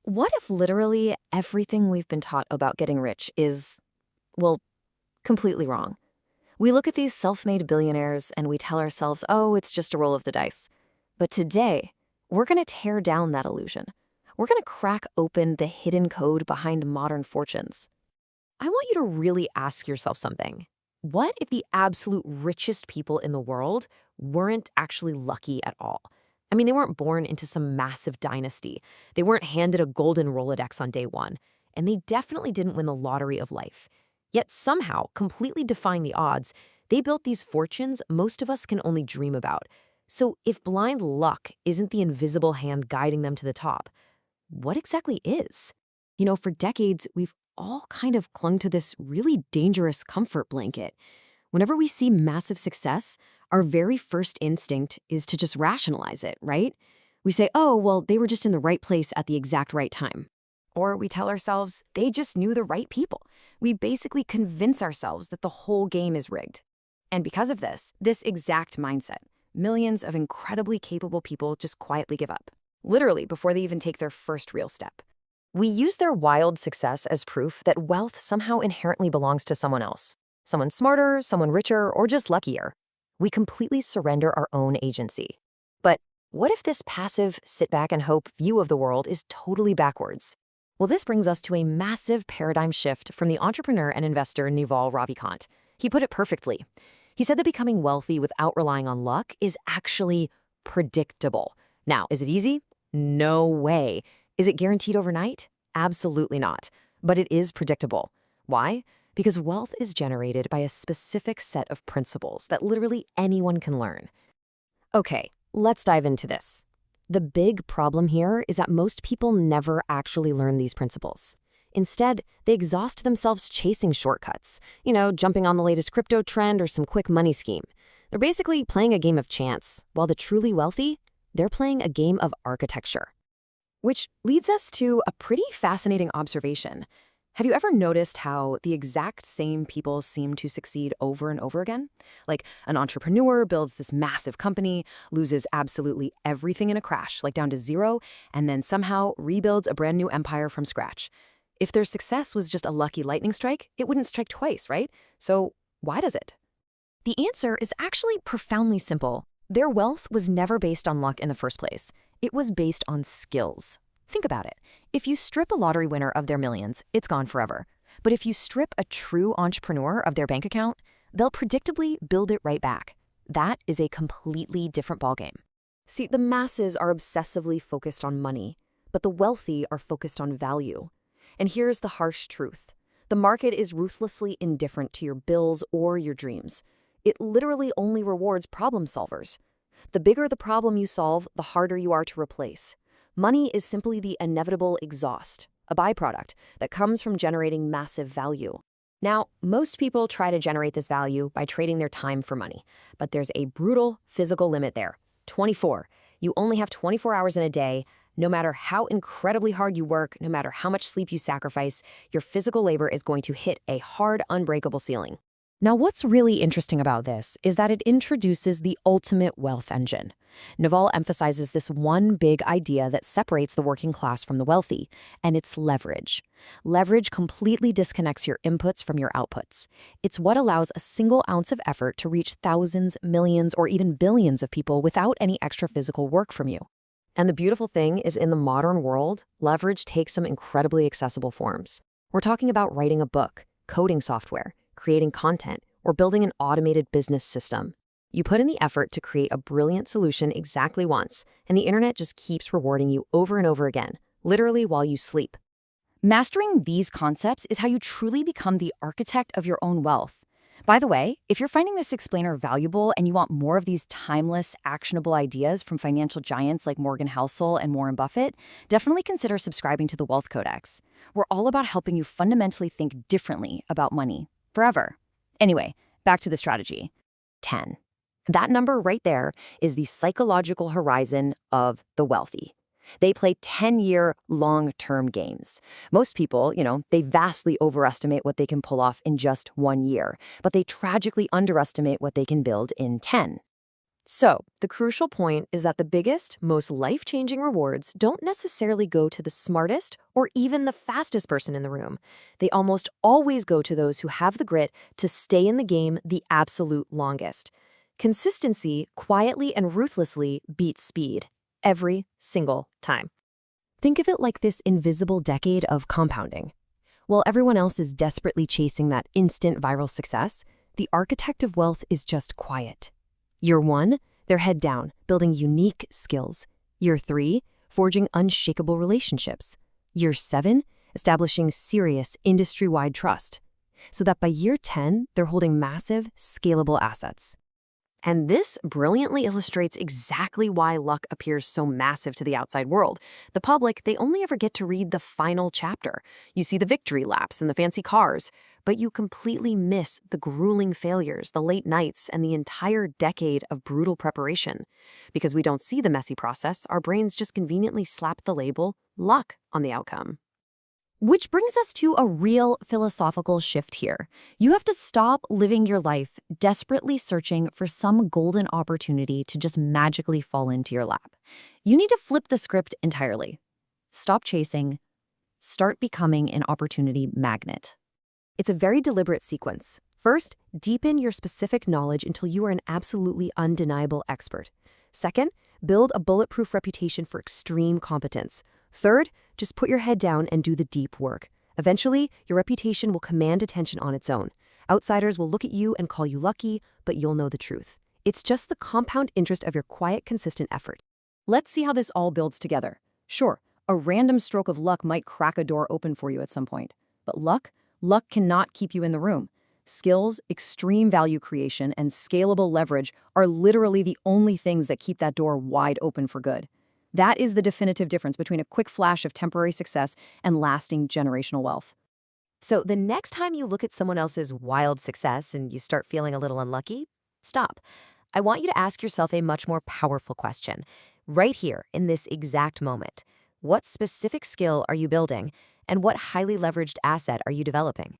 What if literally everything we've been taught about getting rich is, well, completely wrong? We look at these self-made billionaires and we tell ourselves, oh, it's just a roll of the dice. But today, we're going to tear down that illusion. We're going to crack open the hidden code behind modern fortunes. I want you to really ask yourself something. What if the absolute richest people in the world weren't actually lucky at all? I mean, they weren't born into some massive dynasty. They weren't handed a golden Rolodex on day one. And they definitely didn't win the lottery of life. Yet somehow, completely defying the odds, they built these fortunes most of us can only dream about. So if blind luck isn't the invisible hand guiding them to the top, what exactly is? For decades, we've all kind of clung to this really dangerous comfort blanket. Whenever we see massive success, our very first instinct is to just rationalize it, right? We say, oh, well, they were just in the right place at the exact right time. Or we tell ourselves they just knew the right people. We basically convince ourselves that the whole game is rigged. And because of this exact mindset, millions of incredibly capable people just quietly give up, literally before they even take their first real step. We use their wild success as proof that wealth somehow inherently belongs to someone else. Someone smarter, someone richer, or just luckier. We completely surrender our own agency. But what if this passive sit-back-and-hope view of the world is totally backwards? Well, this brings us to a massive paradigm shift from the entrepreneur and investor Naval Ravikant. He put it perfectly. He said that becoming wealthy without relying on luck is actually predictable. Now, is it easy? No way. Is it guaranteed overnight? Absolutely not. But it is predictable. Why? Because wealth is generated by a specific set of principles that literally anyone can learn. Okay, let's dive into this. The big problem here is that most people never actually learn these principles. Instead, they exhaust themselves chasing shortcuts, jumping on the latest crypto trend or some quick money scheme. They're basically playing a game of chance, while the truly wealthy, they're playing a game of architecture. Which leads us to a pretty fascinating observation. Have you ever noticed how the exact same people seem to succeed over and over again? Like an entrepreneur builds this massive company, loses absolutely everything in a crash, like down to zero, and then somehow rebuilds a brand new empire from scratch. If their success was just a lucky lightning strike, it wouldn't strike twice, right? So why does it? The answer is actually profoundly simple. Their wealth was never based on luck in the first place. It was based on skills. Think about it. If you strip a lottery winner of their millions, it's gone forever. But if you strip a true entrepreneur of their bank account, they'll predictably build it right back. That is a completely different ballgame. See, the masses are obsessively focused on money, but the wealthy are focused on value. And here's the harsh truth. The market is ruthlessly indifferent to your bills or your dreams. It literally only rewards problem solvers. The bigger the problem you solve, the harder you are to replace. Money is simply the inevitable exhaust, a byproduct that comes from generating massive value. Now, most people try to generate this value by trading their time for money, but there's a brutal physical limit there. 24. You only have 24 hours in a day. No matter how incredibly hard you work, no matter how much sleep you sacrifice, your physical labor is going to hit a hard, unbreakable ceiling. Now, what's really interesting about this is that it introduces the ultimate wealth engine. Naval emphasizes this one big idea that separates the working class from the wealthy, and it's leverage. Leverage completely disconnects your inputs from your outputs. It's what allows a single ounce of effort to reach thousands, millions, or even billions of people without any extra physical work from you. And the beautiful thing is, in the modern world, leverage takes some incredibly accessible forms. We're talking about writing a book, coding software, creating content, or building an automated business system. You put in the effort to create a brilliant solution exactly once, and the internet just keeps rewarding you over and over again, literally while you sleep. Mastering these concepts is how you truly become the architect of your own wealth. By the way, if you're finding this explainer valuable and you want more of these timeless, actionable ideas from financial giants like Morgan Housel and Warren Buffett, definitely consider subscribing to the Wealth Codex. We're all about helping you fundamentally think differently about money, forever. Anyway, back to the strategy. 10. That number right there is the psychological horizon of the wealthy. They play 10-year long-term games. Most people, they vastly overestimate what they can pull off in just 1 year, but they tragically underestimate what they can build in 10. So, the crucial point is that the biggest, most life-changing rewards don't necessarily go to the smartest or even the fastest person in the room. They almost always go to those who have the grit to stay in the game the absolute longest. Consistency, quietly and ruthlessly, beats speed. Every single time. Think of it like this invisible decade of compounding. While everyone else is desperately chasing that instant viral success, the architect of wealth is just quiet. Year 1, they're head down, building unique skills. Year 3, forging unshakable relationships. Year 7, establishing serious industry-wide trust. So that by year 10, they're holding massive, scalable assets. And this brilliantly illustrates exactly why luck appears so massive to the outside world. The public, they only ever get to read the final chapter. You see the victory laps and the fancy cars, but you completely miss the grueling failures, the late nights, and the entire decade of brutal preparation. Because we don't see the messy process, our brains just conveniently slap the label luck on the outcome. Which brings us to a real philosophical shift here. You have to stop living your life desperately searching for some golden opportunity to just magically fall into your lap. You need to flip the script entirely. Stop chasing. Start becoming an opportunity magnet. It's a very deliberate sequence. First, deepen your specific knowledge until you are an absolutely undeniable expert. Second, build a bulletproof reputation for extreme competence. Third, just put your head down and do the deep work. Eventually, your reputation will command attention on its own. Outsiders will look at you and call you lucky, but you'll know the truth. It's just the compound interest of your quiet, consistent effort. Let's see how this all builds together. Sure, a random stroke of luck might crack a door open for you at some point. But luck cannot keep you in the room. Skills, extreme value creation, and scalable leverage are literally the only things that keep that door wide open for good. That is the definitive difference between a quick flash of temporary success and lasting generational wealth. So the next time you look at someone else's wild success and you start feeling a little unlucky, stop. I want you to ask yourself a much more powerful question. Right here, in this exact moment, what specific skill are you building, and what highly leveraged asset are you developing?